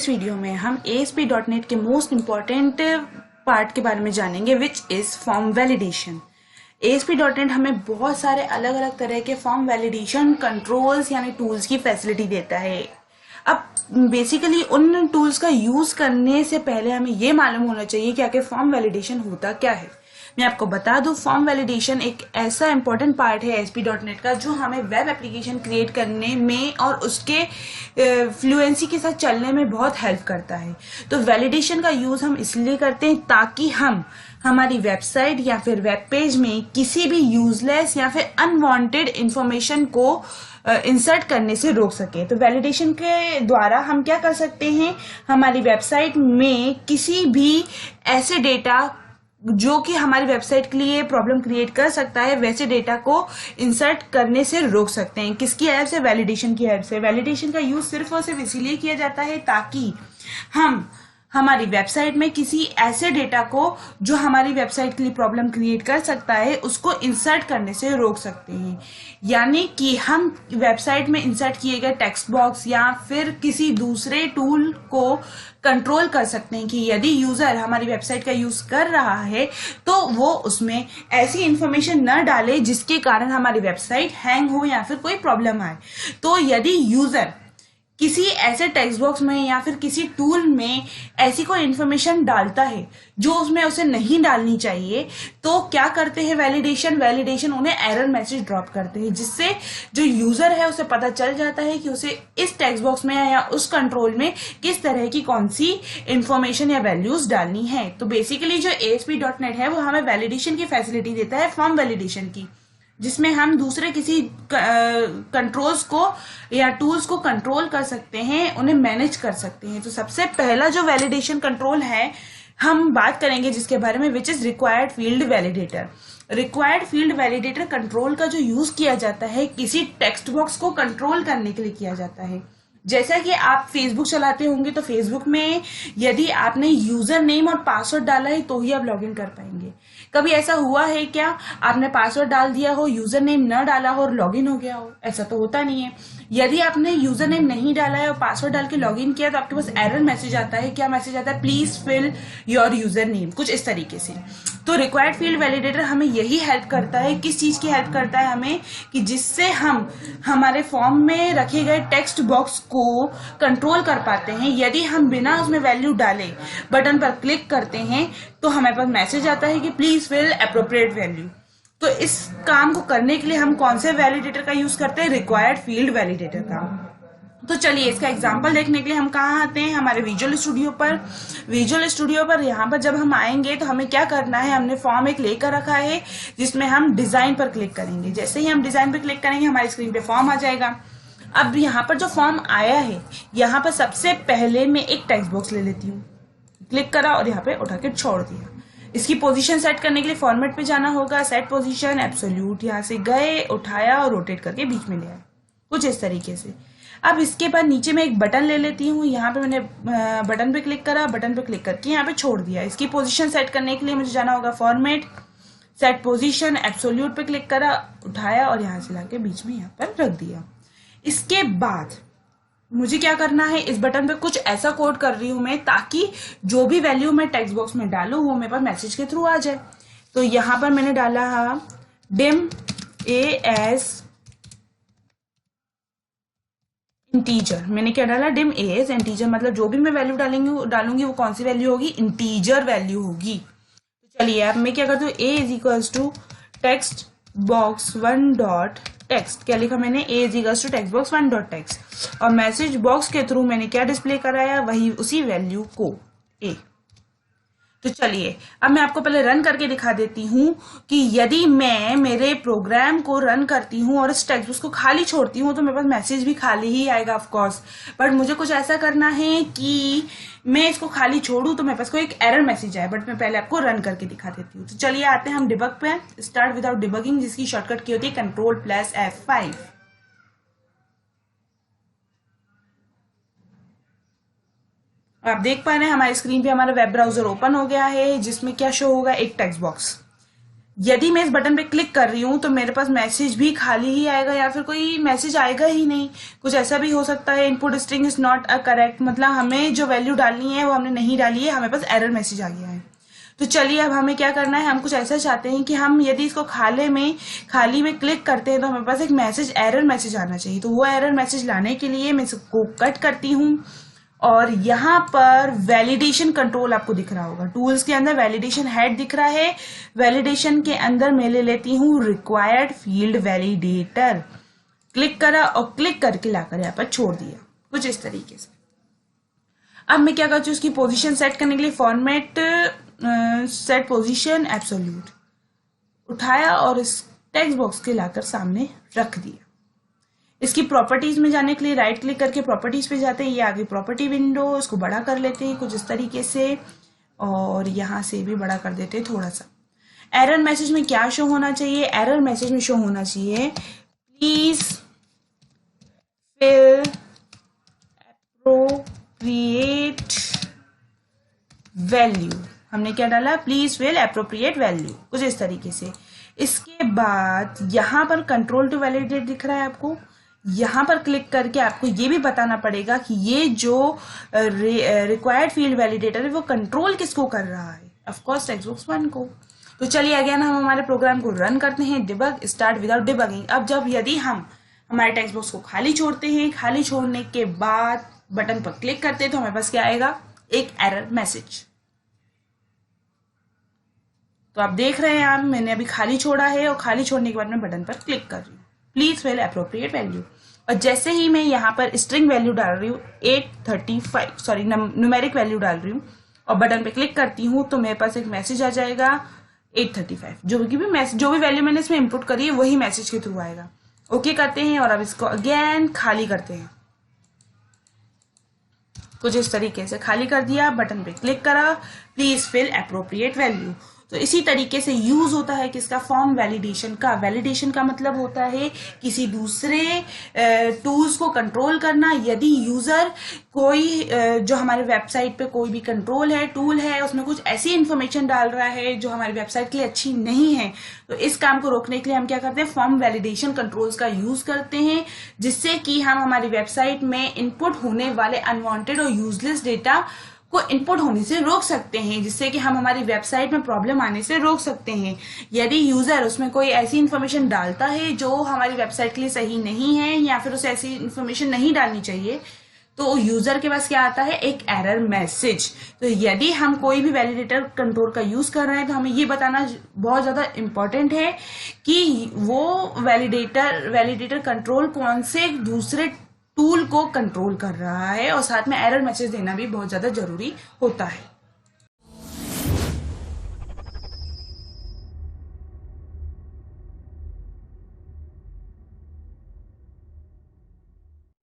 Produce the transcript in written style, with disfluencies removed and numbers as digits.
इस वीडियो में हम ASP.NET के मोस्ट इम्पॉर्टेंट पार्ट के बारे में जानेंगे विच इज फॉर्म वैलिडेशन। ASP.NEट हमें बहुत सारे अलग अलग तरह के फॉर्म वैलिडेशन कंट्रोल्स यानी टूल्स की फैसिलिटी देता है। अब बेसिकली उन टूल्स का यूज करने से पहले हमें ये मालूम होना चाहिए कि आखिर फॉर्म वैलिडेशन होता क्या है। मैं आपको बता दूं, फॉर्म वैलिडेशन एक ऐसा इंपॉर्टेंट पार्ट है ASP.NET का जो हमें वेब एप्लीकेशन क्रिएट करने में और उसके फ्लुएंसी के साथ चलने में बहुत हेल्प करता है। तो वैलिडेशन का यूज हम इसलिए करते हैं ताकि हम हमारी वेबसाइट या फिर वेब पेज में किसी भी यूजलेस या फिर अनवांटेड इंफॉर्मेशन को इंसर्ट करने से रोक सके। तो वैलिडेशन के द्वारा हम क्या कर सकते हैं, हमारी वेबसाइट में किसी भी ऐसे डेटा जो कि हमारी वेबसाइट के लिए प्रॉब्लम क्रिएट कर सकता है वैसे डेटा को इंसर्ट करने से रोक सकते हैं। किसकी हेल्प से? वैलिडेशन की हेल्प से। वैलिडेशन का यूज सिर्फ और सिर्फ इसीलिए किया जाता है ताकि हम हमारी वेबसाइट में किसी ऐसे डेटा को जो हमारी वेबसाइट के लिए प्रॉब्लम क्रिएट कर सकता है उसको इंसर्ट करने से रोक सकते हैं। यानी कि हम वेबसाइट में इंसर्ट किए गए टेक्स्ट बॉक्स या फिर किसी दूसरे टूल को कंट्रोल कर सकते हैं कि यदि यूजर हमारी वेबसाइट का यूज कर रहा है तो वो उसमें ऐसी इंफॉर्मेशन न डाले जिसके कारण हमारी वेबसाइट हैंग हो या फिर कोई प्रॉब्लम आए। तो यदि यूजर किसी ऐसे टेक्स्ट बॉक्स में या फिर किसी टूल में ऐसी कोई इंफॉर्मेशन डालता है जो उसमें उसे नहीं डालनी चाहिए तो क्या करते हैं वैलिडेशन उन्हें एरर मैसेज ड्रॉप करते हैं, जिससे जो यूजर है उसे पता चल जाता है कि उसे इस टेक्स्ट बॉक्स में या उस कंट्रोल में किस तरह की कौन सी इंफॉर्मेशन या वैल्यूज डालनी है। तो बेसिकली जो ASP.NET है वो हमें वैलिडेशन की फैसिलिटी देता है, फॉर्म वैलिडेशन की, जिसमें हम दूसरे किसी कंट्रोल्स को या टूल्स को कंट्रोल कर सकते हैं, उन्हें मैनेज कर सकते हैं। तो सबसे पहला जो वैलिडेशन कंट्रोल है हम बात करेंगे जिसके बारे में, which is required field validator. Required field validator control का जो यूज किया जाता है किसी टेक्स्ट बॉक्स को कंट्रोल करने के लिए किया जाता है। जैसा कि आप फेसबुक चलाते होंगे तो फेसबुक में यदि आपने यूजर नेम और पासवर्ड डाला है तो ही आप लॉगिन कर पाएंगे। कभी ऐसा हुआ है क्या आपने पासवर्ड डाल दिया हो, यूजर नेम न डाला हो और लॉगिन हो गया हो? ऐसा तो होता नहीं है। यदि आपने यूजर नेम नहीं डाला है और पासवर्ड डाल के लॉगिन किया तो आपके पास एरर मैसेज आता है। क्या मैसेज आता है? Please fill your user name, कुछ इस तरीके से। तो रिक्वायर्ड फील्ड वैलिडेटर हमें यही हेल्प करता है। किस चीज की हेल्प करता है हमें? कि जिससे हम हमारे फॉर्म में रखे गए टेक्स्ट बॉक्स को कंट्रोल कर पाते हैं। यदि हम बिना उसमें वैल्यू डाले बटन पर क्लिक करते हैं तो हमारे पास मैसेज आता है कि प्लीज फिल एप्रोप्रिएट वैल्यू। तो इस काम को करने के लिए हम कौन से वैलिडेटर का यूज करते हैं? रिक्वायर्ड फील्ड वैलिडेटर का। तो चलिए इसका एग्जांपल देखने के लिए हम कहाँ आते हैं? हमारे विजुअल स्टूडियो पर। विजुअल स्टूडियो पर यहाँ पर जब हम आएंगे तो हमें क्या करना है, हमने फॉर्म एक लेकर रखा है जिसमें हम डिजाइन पर क्लिक करेंगे। जैसे ही हम डिजाइन पर क्लिक करेंगे हमारी स्क्रीन पे फॉर्म आ जाएगा। अब यहाँ पर जो फॉर्म आया है यहाँ पर सबसे पहले मैं एक टेक्स्ट बॉक्स ले लेती हूँ, क्लिक करा और यहाँ पे उठा के छोड़ दिया। इसकी पोजीशन सेट करने के लिए फॉर्मेट पे जाना होगा, सेट पोजीशन एब्सोल्यूट, यहाँ से गए, उठाया और रोटेट करके बीच में ले आया, कुछ इस तरीके से। अब इसके बाद नीचे में एक बटन ले लेती हूँ, यहाँ पे मैंने बटन पे क्लिक करा, बटन पे क्लिक करके यहाँ पे छोड़ दिया। इसकी पोजीशन सेट करने के लिए मुझे जाना होगा फॉर्मेट, सेट पोजीशन एब्सोल्यूट पे क्लिक करा, उठाया और यहाँ से लाके बीच में यहाँ पर रख दिया। इसके बाद मुझे क्या करना है, इस बटन पे कुछ ऐसा कोड कर रही हूं मैं ताकि जो भी वैल्यू मैं टेक्स्ट बॉक्स में डालूं वो मेरे पास मैसेज के थ्रू आ जाए। तो यहां पर मैंने डाला है dim as इंटीजर। मैंने क्या डाला? dim as इंटीजर, मतलब जो भी मैं वैल्यू डालूंगी वो कौन सी वैल्यू होगी? इंटीजर वैल्यू होगी। तो चलिए अब मैं क्या करती हूँ, a is equals to text box 1 dot text. क्या लिखा मैंने? a is equals to text box 1 dot text और मैसेज बॉक्स के थ्रू मैंने क्या डिस्प्ले कराया? वही उसी वैल्यू को a। तो चलिए अब मैं आपको पहले रन करके दिखा देती हूँ कि यदि मैं मेरे प्रोग्राम को रन करती हूँ और इस टेक्स्ट बॉक्स को खाली छोड़ती हूँ तो मेरे पास मैसेज भी खाली ही आएगा ऑफ कोर्स। बट मुझे कुछ ऐसा करना है कि मैं इसको खाली छोड़ू तो मेरे पास कोई एक एरर मैसेज आए, बट मैं पहले आपको रन करके दिखा देती हूँ। तो चलिए आते हैं हम डिबग पे, स्टार्ट विदाउट डिबगिंग, जिसकी शॉर्टकट की होती है Ctrl+F5। आप देख पा रहे हैं हमारी स्क्रीन पे हमारा वेब ब्राउजर ओपन हो गया है जिसमें क्या शो होगा? एक टेक्स्ट बॉक्स। यदि मैं इस बटन पे क्लिक कर रही हूँ तो मेरे पास मैसेज भी खाली ही आएगा या फिर कोई मैसेज आएगा ही नहीं। कुछ ऐसा भी हो सकता है, input string is not a correct, मतलब हमें जो वैल्यू डालनी है वो हमने नहीं डाली है, हमें पास एरर मैसेज आ गया है। तो चलिए अब हमें क्या करना है, हम कुछ ऐसा चाहते हैं कि हम यदि इसको खाली में क्लिक करते हैं तो हमें पास एक मैसेज, एरर मैसेज आना चाहिए। तो वो एरर मैसेज लाने के लिए मैं इसको कट करती हूँ और यहाँ पर वैलिडेशन कंट्रोल आपको दिख रहा होगा, टूल्स के अंदर वैलिडेशन हेड दिख रहा है। वैलिडेशन के अंदर मैं ले लेती हूँ रिक्वायर्ड फील्ड वैलिडेटर, क्लिक करा और क्लिक करके लाकर यहाँ पर छोड़ दिया कुछ इस तरीके से। अब मैं क्या करती हूँ, उसकी पोजीशन सेट करने के लिए फॉर्मेट सेट पोजीशन एब्सोल्यूट उठाया और इस टेक्स्ट बॉक्स के लाकर सामने रख दिया। इसकी प्रॉपर्टीज में जाने के लिए राइट क्लिक करके प्रॉपर्टीज पे जाते हैं, ये आगे प्रॉपर्टी विंडो, इसको बड़ा कर लेते हैं कुछ इस तरीके से और यहां से भी बड़ा कर देते हैं थोड़ा सा। एरर मैसेज में क्या शो होना चाहिए, एरर मैसेज में शो होना चाहिए प्लीज फिल एप्रोप्रिएट वैल्यू। हमने क्या डाला, प्लीज फिल एप्रोप्रिएट वैल्यू, कुछ इस तरीके से। इसके बाद यहां पर कंट्रोल टू वैलिडेट दिख रहा है आपको, यहां पर क्लिक करके आपको ये भी बताना पड़ेगा कि ये जो रिक्वायर्ड फील्ड वैलिडेटर है वो कंट्रोल किसको कर रहा है, ऑफ कोर्स टेक्स्ट बॉक्स 1 को। तो चलिए अगेन हम हमारे प्रोग्राम को रन करते हैं, डिबग स्टार्ट विदाउट डिबगिंग। अब जब यदि हम हमारे टेक्स्ट बॉक्स को खाली छोड़ते हैं, खाली छोड़ने के बाद बटन पर क्लिक करते हैं तो हमारे पास क्या आएगा, एक एरर मैसेज। तो आप देख रहे हैं, मैंने अभी खाली छोड़ा है और खाली छोड़ने के बाद मैं बटन पर क्लिक कर रही हूँ, प्लीज फिल एप्रोप्रिएट वैल्यू। और जैसे ही मैं यहाँ पर स्ट्रिंग वैल्यू डाल रही हूँ 835, सॉरी न्यूमेरिक वैल्यू डाल रही हूँ और बटन पे क्लिक करती हूँ तो मेरे पास एक मैसेज आ जाएगा 835, जो भी वैल्यू मैंने इसमें इनपुट करी है वही मैसेज के थ्रू आएगा। ओके करते हैं और अब इसको अगेन खाली करते हैं, कुछ इस तरीके से खाली कर दिया, बटन पे क्लिक करा, प्लीज फिल एप्रोप्रिएट वैल्यू। तो इसी तरीके से यूज होता है किसका, फॉर्म वैलिडेशन का। वैलिडेशन का मतलब होता है किसी दूसरे टूल्स को कंट्रोल करना। यदि यूजर कोई जो हमारे वेबसाइट पे कोई भी कंट्रोल है, टूल है, उसमें कुछ ऐसी इंफॉर्मेशन डाल रहा है जो हमारी वेबसाइट के लिए अच्छी नहीं है, तो इस काम को रोकने के लिए हम क्या करते हैं, फॉर्म वैलिडेशन कंट्रोल्स का यूज करते हैं, जिससे कि हम हमारी वेबसाइट में इनपुट होने वाले अनवांटेड और यूजलेस डेटा को इनपुट होने से रोक सकते हैं, जिससे कि हम हमारी वेबसाइट में प्रॉब्लम आने से रोक सकते हैं। यदि यूजर उसमें कोई ऐसी इंफॉर्मेशन डालता है जो हमारी वेबसाइट के लिए सही नहीं है या फिर उसे ऐसी इंफॉर्मेशन नहीं डालनी चाहिए, तो यूजर के पास क्या आता है, एक एरर मैसेज। तो यदि हम कोई भी वैलिडेटर कंट्रोल का यूज कर रहे हैं तो हमें ये बताना बहुत ज्यादा इंपॉर्टेंट है कि वो वैलिडेटर कंट्रोल कौन से दूसरे टूल को कंट्रोल कर रहा है, और साथ में एरर मैसेज देना भी बहुत ज्यादा जरूरी होता है।